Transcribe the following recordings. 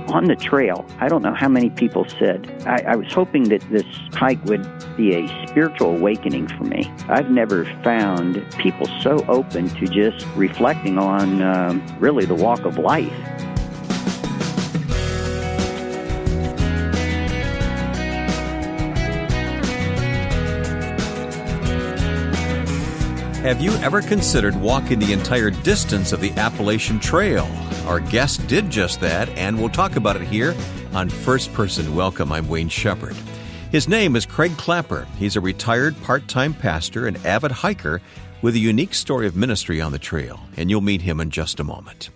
on the trail, I don't know how many people said, I was hoping that this hike would be a spiritual awakening for me. I've never found people so open to just reflecting on really the walk of life. Have you ever considered walking the entire distance of the Appalachian Trail? Our guest did just that, and we'll talk about it here on First Person Welcome. I'm Wayne Shepherd. His name is Craig Clapper. He's a retired part-time pastor and avid hiker with a unique story of ministry on the trail, and you'll meet him in just a moment.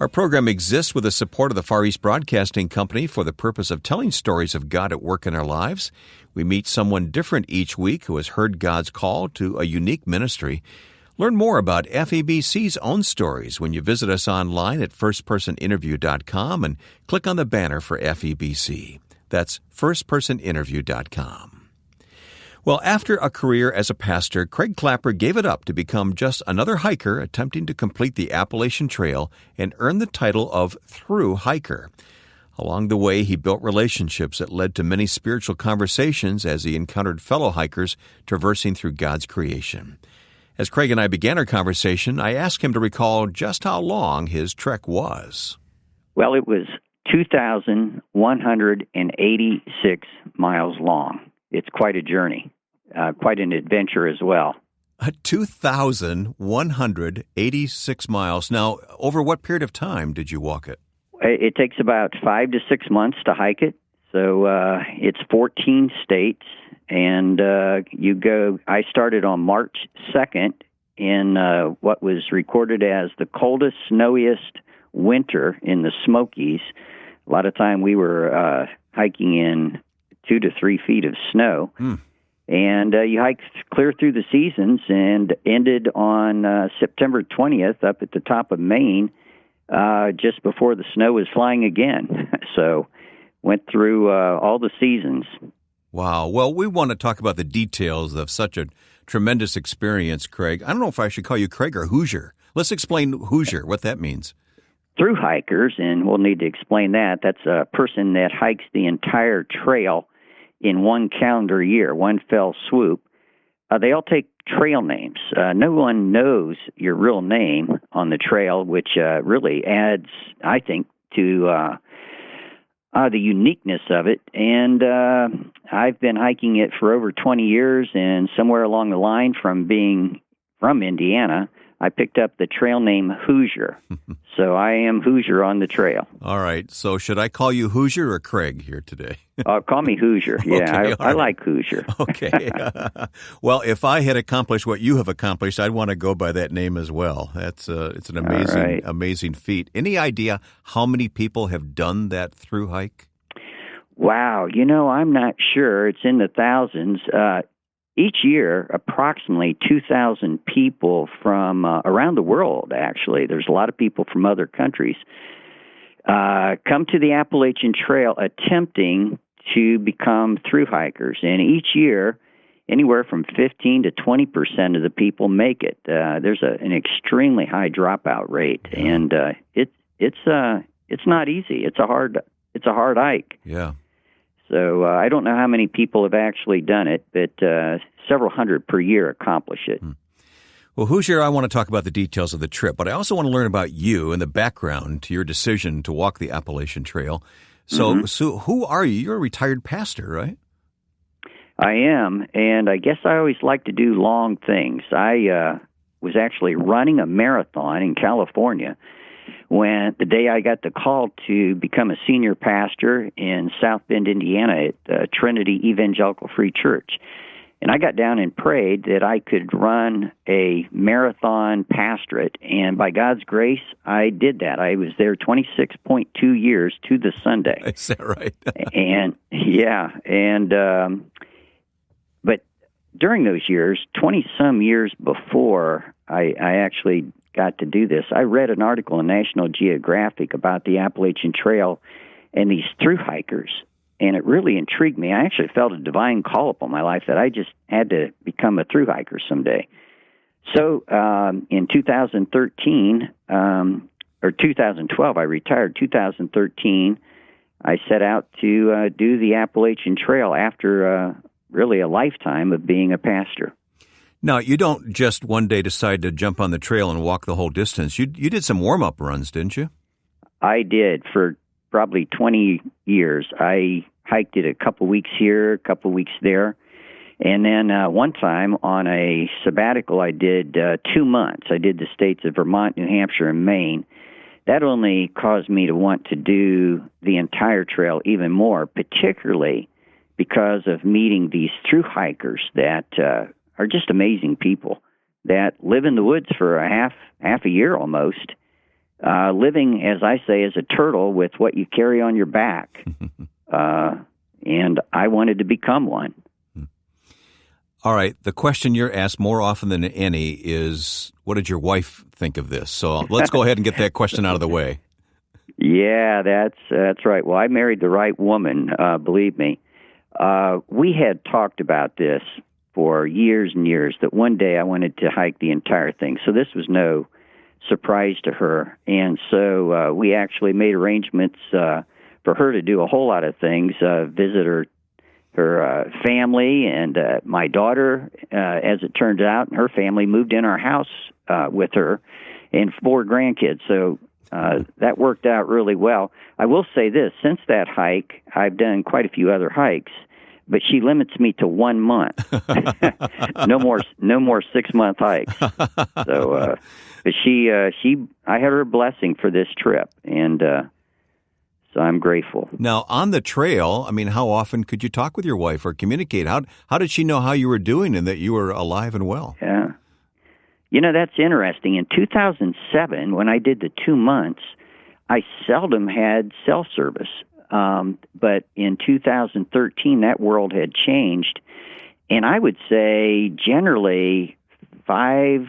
Our program exists with the support of the Far East Broadcasting Company for the purpose of telling stories of God at work in our lives. We meet someone different each week who has heard God's call to a unique ministry. Learn more about FEBC's own stories when you visit us online at firstpersoninterview.com and click on the banner for FEBC. That's firstpersoninterview.com. Well, after a career as a pastor, Craig Clapper gave it up to become just another hiker attempting to complete the Appalachian Trail and earn the title of Through Hiker. Along the way, he built relationships that led to many spiritual conversations as he encountered fellow hikers traversing through God's creation. As Craig and I began our conversation, I asked him to recall just how long his trek was. Well, it was 2,186 miles long. It's quite a journey, quite an adventure as well. 2,186 miles. Now, over what period of time did you walk it? It takes about 5 to 6 months to hike it. So it's 14 states, and you go. I started on March 2nd in what was recorded as the coldest, snowiest winter in the Smokies. A lot of time we were hiking in 2 to 3 feet of snow. And you hiked clear through the seasons and ended on September 20th up at the top of Maine, just before the snow was flying again. So went through all the seasons. Wow. Well, we want to talk about the details of such a tremendous experience, Craig. I don't know if I should call you Craig or Hoosier. Let's explain Hoosier, what that means. Through hikers, and we'll need to explain that, that's a person that hikes the entire trail in one calendar year, one fell swoop. They all take trail names. No one knows your real name on the trail, which really adds, I think, to the uniqueness of it. And I've been hiking it for over 20 years, and somewhere along the line from being from Indiana, I picked up the trail name Hoosier. So I am Hoosier on the trail. All right. So should I call you Hoosier or Craig here today? Call me Hoosier. Yeah, Okay, I like Hoosier. Okay. Well, if I had accomplished what you have accomplished, I'd want to go by that name as well. It's an amazing feat. Any idea how many people have done that through hike? Wow. I'm not sure. It's in the thousands. Each year, approximately 2,000 people from around the world, actually, there's a lot of people from other countries, come to the Appalachian Trail attempting to become through hikers. And each year, anywhere from 15 to 20% of the people make it. There's an extremely high dropout rate, and it's not easy. It's a hard hike. Yeah. So I don't know how many people have actually done it, but several hundred per year accomplish it. Well, Hoosier, I want to talk about the details of the trip, but I also want to learn about you and the background to your decision to walk the Appalachian Trail. So who are you? You're a retired pastor, right? I am, and I guess I always like to do long things. I was actually running a marathon in California when the day I got the call to become a senior pastor in South Bend, Indiana at Trinity Evangelical Free Church. And I got down and prayed that I could run a marathon pastorate, and by God's grace, I did that. I was there 26.2 years to the Sunday. Is that right? But during those years, 20-some years before I actually got to do this, I read an article in National Geographic about the Appalachian Trail and these through hikers, and it really intrigued me. I actually felt a divine call upon my life that I just had to become a through hiker someday. So in 2013, or 2012, I retired. 2013, I set out to do the Appalachian Trail after really a lifetime of being a pastor. Now, you don't just one day decide to jump on the trail and walk the whole distance. You did some warm-up runs, didn't you? I did. For probably 20 years. I hiked it a couple weeks here, a couple weeks there. And then one time on a sabbatical, I did 2 months. I did the states of Vermont, New Hampshire, and Maine. That only caused me to want to do the entire trail even more, particularly because of meeting these thru hikers that are just amazing people that live in the woods for half a year almost, living, as I say, as a turtle with what you carry on your back. And I wanted to become one. All right. The question you're asked more often than any is, what did your wife think of this? So let's go ahead and get that question out of the way. Yeah, that's right. Well, I married the right woman, believe me. We had talked about this for years and years, that one day I wanted to hike the entire thing. So this was no surprise to her. And so we actually made arrangements for her to do a whole lot of things, visit her family, and my daughter, as it turned out, her family moved in our house with her, and 4 grandkids. So that worked out really well. I will say this, since that hike, I've done quite a few other hikes, but she limits me to 1 month. No more 6-month hikes. So, but I had her blessing for this trip, and so I'm grateful. Now, on the trail, I mean, how often could you talk with your wife or communicate? How did she know how you were doing and that you were alive and well? Yeah. You know, that's interesting. In 2007, when I did the 2 months, I seldom had cell service. But in 2013, that world had changed. And I would say generally 5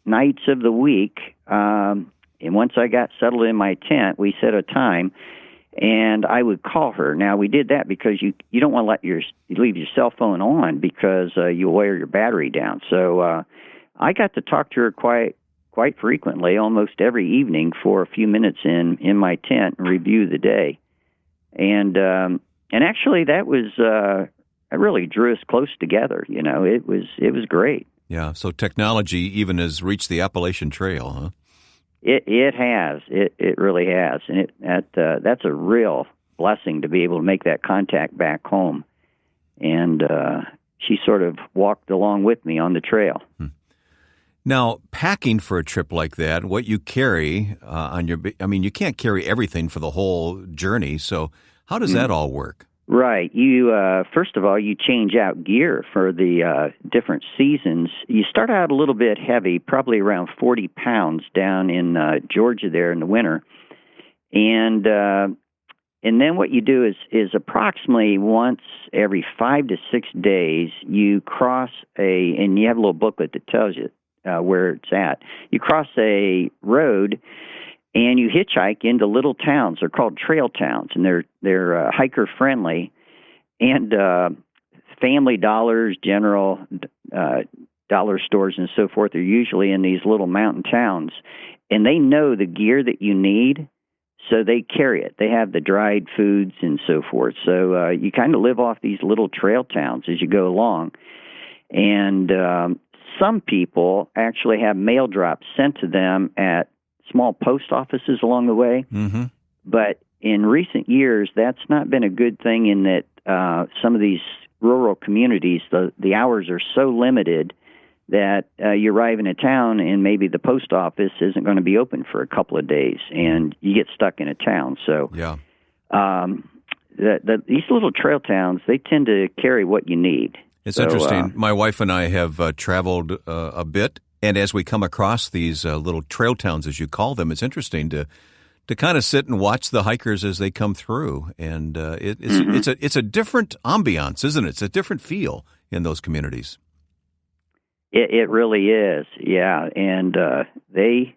nights of the week, and once I got settled in my tent, we set a time, and I would call her. Now, we did that because you don't want to leave your cell phone on because you'll wear your battery down. So I got to talk to her quite frequently, almost every evening for a few minutes in my tent and review the day. And actually that was it really drew us close together. You know, it was great. Yeah. So technology even has reached the Appalachian Trail, huh? It has. It really has, and that's a real blessing to be able to make that contact back home. And she sort of walked along with me on the trail. Now, packing for a trip like that, what you carry you can't carry everything for the whole journey. So how does that all work? Right. You first of all, you change out gear for the different seasons. You start out a little bit heavy, probably around 40 pounds down in Georgia there in the winter. And then what you do is approximately once every 5 to 6 days, you cross and you have a little booklet that tells you where it's at. You cross a road, and you hitchhike into little towns. They're called trail towns, and they're hiker friendly. And Family Dollars, general dollar stores, and so forth are usually in these little mountain towns, and they know the gear that you need, so they carry it. They have the dried foods and so forth. So you kind of live off these little trail towns as you go along, and some people actually have mail drops sent to them at small post offices along the way. Mm-hmm. But in recent years, that's not been a good thing in that some of these rural communities, the hours are so limited that you arrive in a town and maybe the post office isn't going to be open for a couple of days, and you get stuck in a town. So yeah. These little trail towns, they tend to carry what you need. It's interesting. My wife and I have traveled a bit, and as we come across these little trail towns, as you call them, it's interesting to kind of sit and watch the hikers as they come through. And it's a different ambiance, isn't it? It's a different feel in those communities. It really is, yeah. And they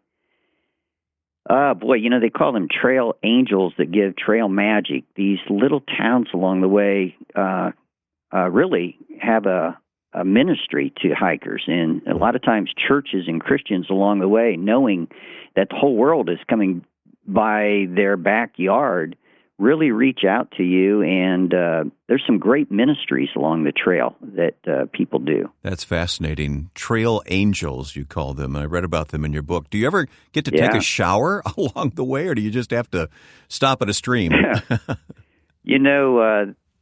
call them trail angels that give trail magic. These little towns along the way really have a ministry to hikers, and a lot of times churches and Christians along the way, knowing that the whole world is coming by their backyard, really reach out to you, and there's some great ministries along the trail that people do. That's fascinating. Trail angels, you call them. I read about them in your book. Do you ever get to take a shower along the way, or do you just have to stop at a stream?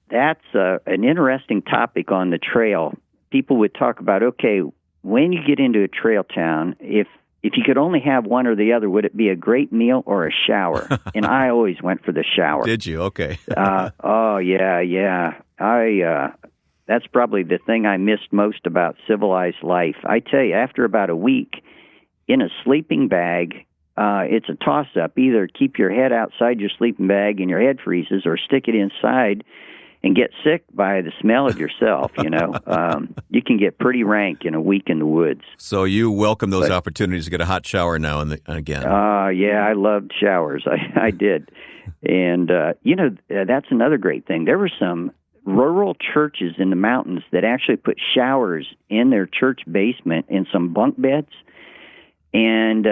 That's an interesting topic on the trail. People would talk about, okay, when you get into a trail town, if you could only have one or the other, would it be a great meal or a shower? And I always went for the shower. Did you? Okay. Oh, yeah. That's probably the thing I missed most about civilized life. I tell you, after about a week in a sleeping bag, it's a toss-up. Either keep your head outside your sleeping bag and your head freezes, or stick it inside and get sick by the smell of yourself, You can get pretty rank in a week in the woods. So you welcome those opportunities to get a hot shower now and again. Yeah, I loved showers. I did. And, that's another great thing. There were some rural churches in the mountains that actually put showers in their church basement in some bunk beds. And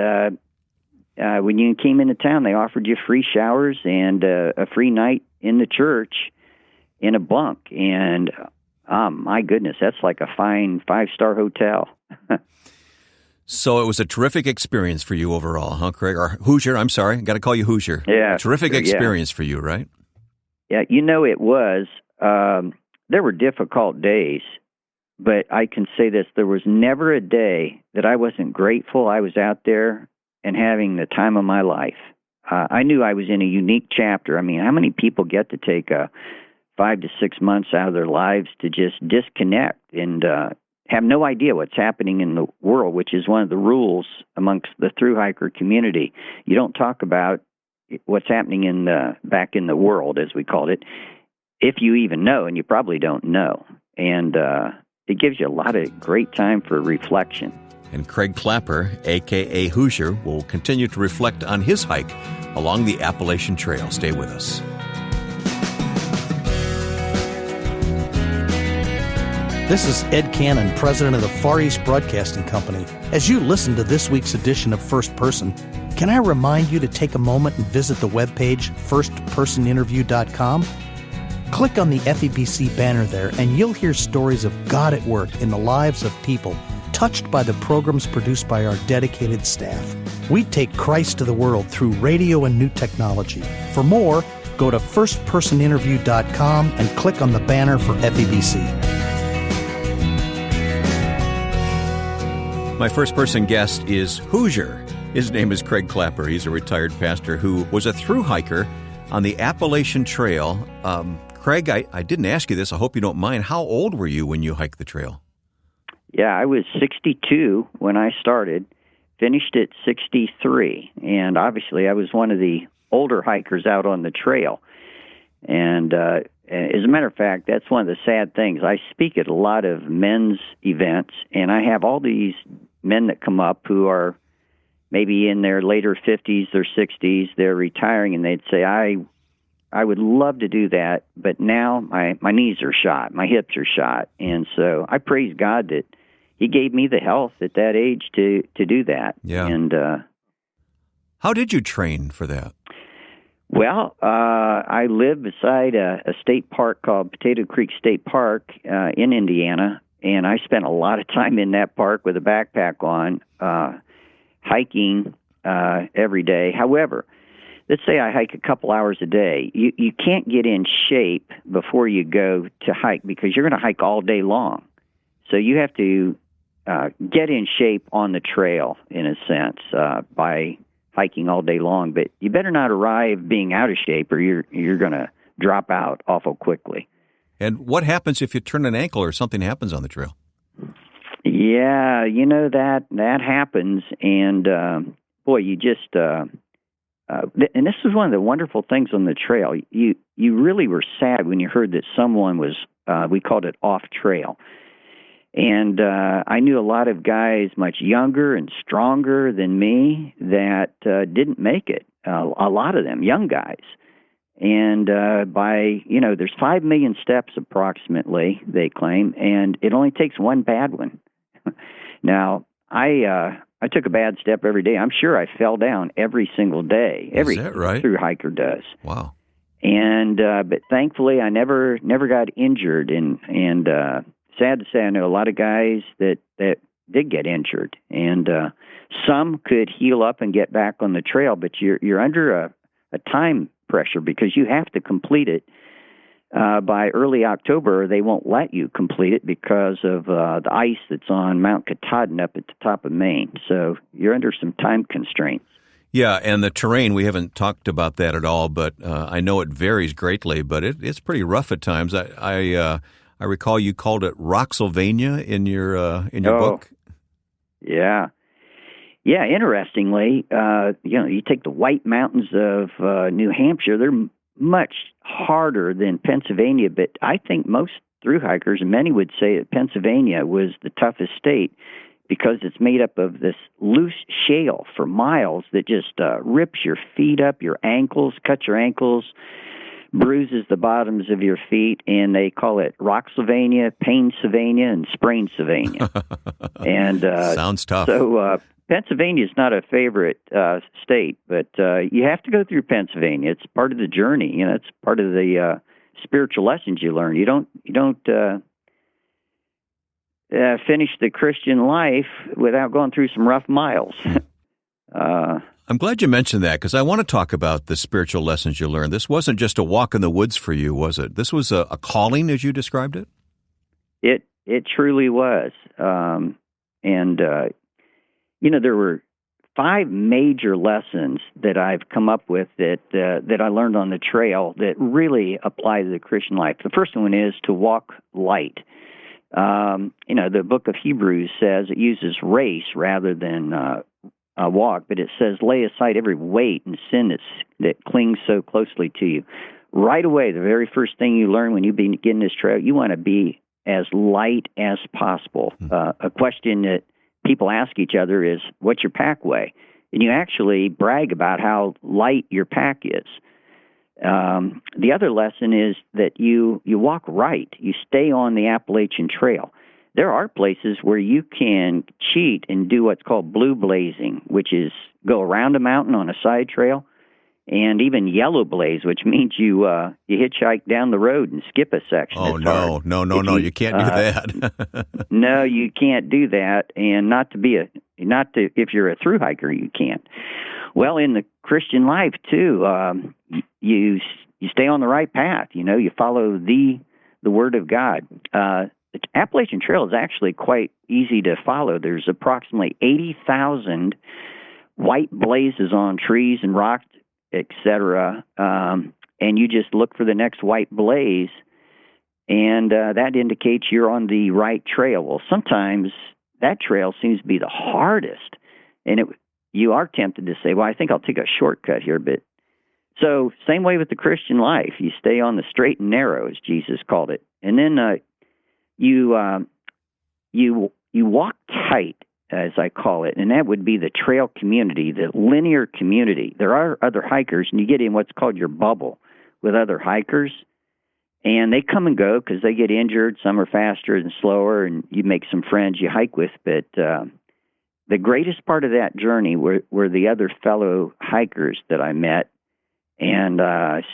when you came into town, they offered you free showers and a free night in the church in a bunk. And my goodness, that's like a fine 5-star hotel. So it was a terrific experience for you overall, huh, Craig? Or Hoosier, I'm sorry. Got to call you Hoosier. Yeah. Terrific experience for you, right? Yeah, it was. There were difficult days, but I can say this. There was never a day that I wasn't grateful I was out there and having the time of my life. I knew I was in a unique chapter. I mean, how many people get to take 5 to 6 months out of their lives to just disconnect and have no idea what's happening in the world, which is one of the rules amongst the thru-hiker community. You don't talk about what's happening back in the world, as we called it, if you even know, and you probably don't know. And it gives you a lot of great time for reflection. And Craig Clapper, a.k.a. Hoosier, will continue to reflect on his hike along the Appalachian Trail. Stay with us. This is Ed Cannon, president of the Far East Broadcasting Company. As you listen to this week's edition of First Person, can I remind you to take a moment and visit the webpage firstpersoninterview.com? Click on the FEBC banner there, and you'll hear stories of God at work in the lives of people touched by the programs produced by our dedicated staff. We take Christ to the world through radio and new technology. For more, go to firstpersoninterview.com and click on the banner for FEBC. My first-person guest is Hoosier. His name is Craig Clapper. He's a retired pastor who was a thru-hiker on the Appalachian Trail. Craig, I didn't ask you this. I hope you don't mind. How old were you when you hiked the trail? Yeah, I was 62 when I started, finished at 63. And obviously, I was one of the older hikers out on the trail. And as a matter of fact, that's one of the sad things. I speak at a lot of men's events, and I have all these men that come up who are maybe in their later 50s or 60s. They're retiring, and they'd say, I would love to do that, but now my knees are shot, my hips are shot. And so I praise God that He gave me the health at that age to do that. Yeah. And how did you train for that? Well, I live beside a state park called Potato Creek State Park in Indiana, and I spent a lot of time in that park with a backpack on, hiking every day. However, let's say I hike a couple hours a day. You can't get in shape before you go to hike because you're going to hike all day long. So you have to get in shape on the trail, in a sense, by hiking all day long, but you better not arrive being out of shape or you're going to drop out awful quickly. And what happens if you turn an ankle or something happens on the trail? Yeah, that happens, and boy, you just and this is one of the wonderful things on the trail. You really were sad when you heard that someone was we called it off trail. And I knew a lot of guys much younger and stronger than me that didn't make it, a lot of them, young guys. And there's 5 million steps approximately, they claim, and it only takes one bad one. Now, I took a bad step every day. I'm sure I fell down every single day. Is that right? Thru hiker does. Wow. And but thankfully, I never got injured. And sad to say, I know a lot of guys that did get injured, and some could heal up and get back on the trail. But you're under a time pressure because you have to complete it by early October. They won't let you complete it because of the ice that's on Mount Katahdin up at the top of Maine. So you're under some time constraints. Yeah, and the terrain, we haven't talked about that at all, but I know it varies greatly, but it's pretty rough at times. I recall you called it Rocksylvania in your book. Yeah. Yeah, interestingly, you take the White Mountains of New Hampshire, they're much harder than Pennsylvania, but I think most thru hikers, and many would say that Pennsylvania was the toughest state because it's made up of this loose shale for miles that just rips your feet up, your ankles, cuts your ankles, bruises the bottoms of your feet, and they call it Rocksylvania, Painsylvania, and Sprainsylvania. And sounds tough. So Pennsylvania is not a favorite state, but you have to go through Pennsylvania. It's part of the journey. It's part of the spiritual lessons you learn. You don't finish the Christian life without going through some rough miles. I'm glad you mentioned that because I want to talk about the spiritual lessons you learned. This wasn't just a walk in the woods for you, was it? This was a calling, as you described it? It truly was. There were 5 major lessons that I've come up with that I learned on the trail that really apply to the Christian life. The first one is to walk light. The book of Hebrews says it uses race rather than walk, but it says lay aside every weight and sin that clings so closely to you. Right away, the very first thing you learn when you begin this trail, you want to be as light as possible. A question that people ask each other is, what's your pack weigh? And you actually brag about how light your pack is. The other lesson is that you walk right. You stay on the Appalachian Trail. There are places where you can cheat and do what's called blue blazing, which is go around a mountain on a side trail, and even yellow blaze, which means you hitchhike down the road and skip a section. Oh, no, you can't do that. No, you can't do that, and if you're a thru hiker, you can't. Well, in the Christian life too, you stay on the right path. You follow the Word of God. The Appalachian Trail is actually quite easy to follow. There's approximately 80,000 white blazes on trees and rocks, etc. And you just look for the next white blaze, and that indicates you're on the right trail. Well, sometimes that trail seems to be the hardest, and you are tempted to say, well, I think I'll take a shortcut here. But so same way with the Christian life. You stay on the straight and narrow, as Jesus called it. And then you walk tight, as I call it, and that would be the trail community, the linear community. There are other hikers, and you get in what's called your bubble with other hikers, and they come and go because they get injured. Some are faster and slower, and you make some friends you hike with. But the greatest part of that journey were the other fellow hikers that I met, and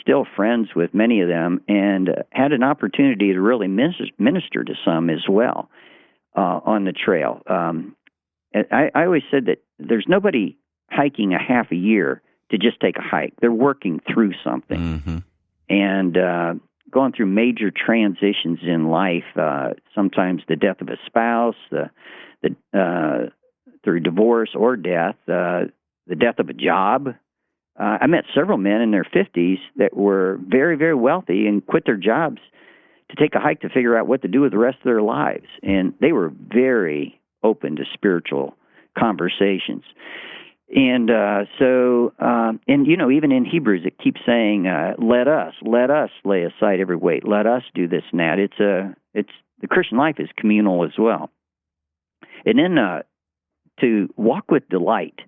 still friends with many of them, and had an opportunity to really minister to some as well on the trail. I always said that there's nobody hiking a half a year to just take a hike. They're working through something and going through major transitions in life, sometimes the death of a spouse, through divorce or death, the death of a job. I met several men in their 50s that were very, very wealthy and quit their jobs to take a hike to figure out what to do with the rest of their lives. And they were very open to spiritual conversations. And even in Hebrews, it keeps saying, let us lay aside every weight. Let us do this and that. It's the Christian life is communal as well. And then to walk with delight,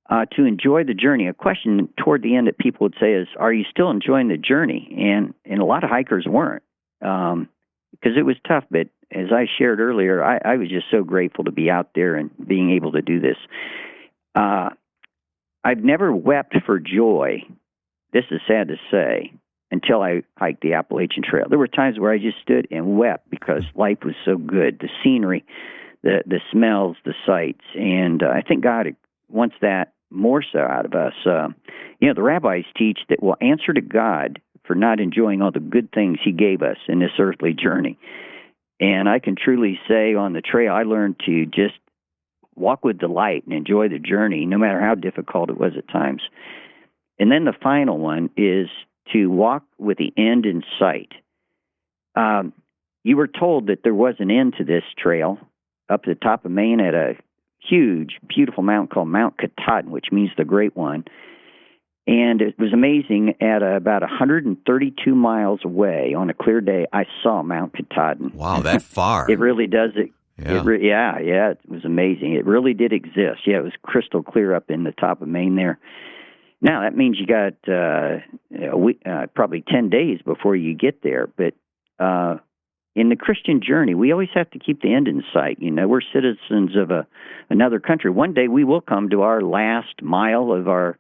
to enjoy the journey. A question toward the end that people would say is, are you still enjoying the journey? And a lot of hikers weren't, because it was tough. But as I shared earlier, I was just so grateful to be out there and being able to do this. I've never wept for joy this is sad to say, until I hiked the Appalachian Trail. There were times where I just stood and wept because life was so good, the scenery, the smells, the sights, and I think God wants that more so out of us. The rabbis teach that we'll answer to God for not enjoying all the good things He gave us in this earthly journey. And I can truly say on the trail, I learned to just walk with delight and enjoy the journey, no matter how difficult it was at times. And then the final one is to walk with the end in sight. You were told that there was an end to this trail up at the top of Maine at a huge, beautiful mountain called Mount Katahdin, which means the Great One. And it was amazing. At about 132 miles away on a clear day, I saw Mount Katahdin. Wow, that far. It really does. It was amazing. It really did exist. Yeah, it was crystal clear up in the top of Maine there. Now, that means you got probably 10 days before you get there. But in the Christian journey, we always have to keep the end in sight. We're citizens of another country. One day we will come to our last mile of our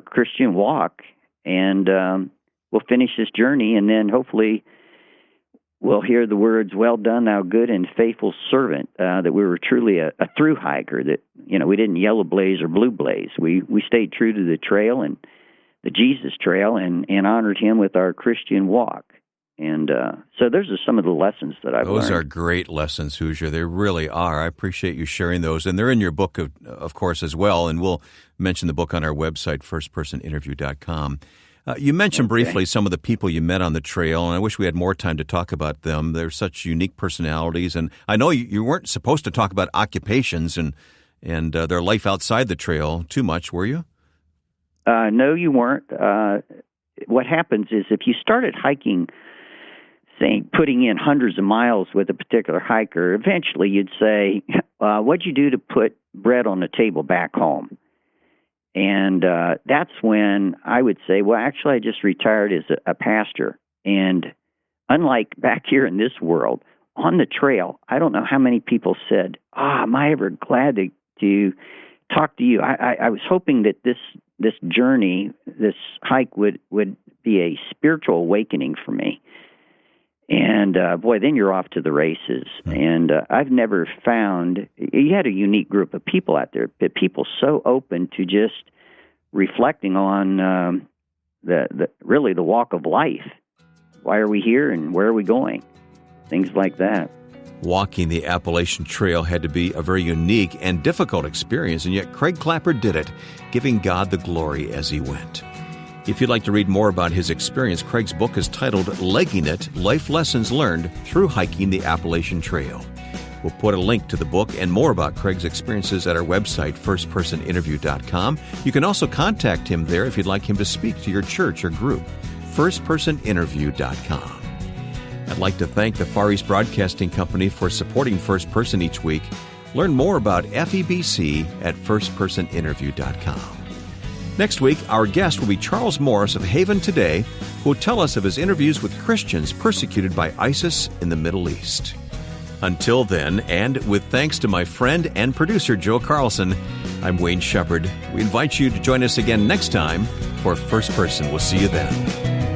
Christian walk, and we'll finish this journey, and then hopefully we'll hear the words, "Well done, thou good and faithful servant," that we were truly a through hiker, that we didn't yellow blaze or blue blaze. We stayed true to the trail and the Jesus trail and honored Him with our Christian walk. And so those are some of the lessons that I've learned. Those are great lessons, Hoosier. They really are. I appreciate you sharing those. And they're in your book, of course, as well. And we'll mention the book on our website, firstpersoninterview.com. You mentioned briefly some of the people you met on the trail, and I wish we had more time to talk about them. They're such unique personalities. And I know you weren't supposed to talk about occupations and their life outside the trail too much, were you? No, you weren't. What happens is if you started hiking, putting in hundreds of miles with a particular hiker, eventually you'd say, what'd you do to put bread on the table back home? And that's when I would say, well, actually, I just retired as a pastor. And unlike back here in this world, on the trail, I don't know how many people said, am I ever glad to talk to you? I was hoping that this journey, this hike would be a spiritual awakening for me. And, then you're off to the races. And I've never found, you had a unique group of people out there, but people so open to just reflecting on really the walk of life. Why are we here and where are we going? Things like that. Walking the Appalachian Trail had to be a very unique and difficult experience, and yet Craig Clapper did it, giving God the glory as he went. If you'd like to read more about his experience, Craig's book is titled Legging It, Life Lessons Learned Through Hiking the Appalachian Trail. We'll put a link to the book and more about Craig's experiences at our website, firstpersoninterview.com. You can also contact him there if you'd like him to speak to your church or group, firstpersoninterview.com. I'd like to thank the Far East Broadcasting Company for supporting First Person each week. Learn more about FEBC at firstpersoninterview.com. Next week, our guest will be Charles Morris of Haven Today, who will tell us of his interviews with Christians persecuted by ISIS in the Middle East. Until then, and with thanks to my friend and producer Joe Carlson, I'm Wayne Shepherd. We invite you to join us again next time for First Person. We'll see you then.